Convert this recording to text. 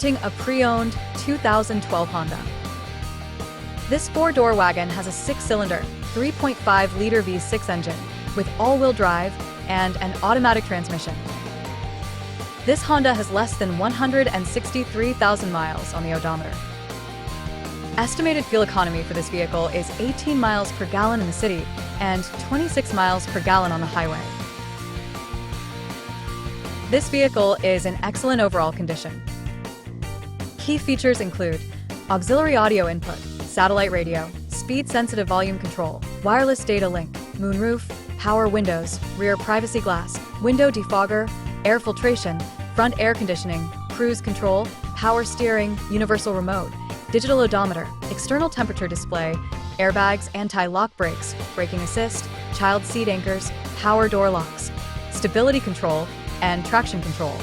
presenting a pre-owned 2012 Honda. This four-door wagon has a six-cylinder, 3.5-liter V6 engine with all-wheel drive and an automatic transmission. This Honda has less than 163,000 miles on the odometer. Estimated fuel economy for this vehicle is 18 miles per gallon in the city and 26 miles per gallon on the highway. This vehicle is in excellent overall condition. Key features include auxiliary audio input, satellite radio, speed-sensitive volume control, wireless data link, moonroof, power windows, rear privacy glass, window defogger, air filtration, front air conditioning, cruise control, power steering, universal remote, digital odometer, external temperature display, airbags, anti-lock brakes, braking assist, child seat anchors, power door locks, stability control, and traction control.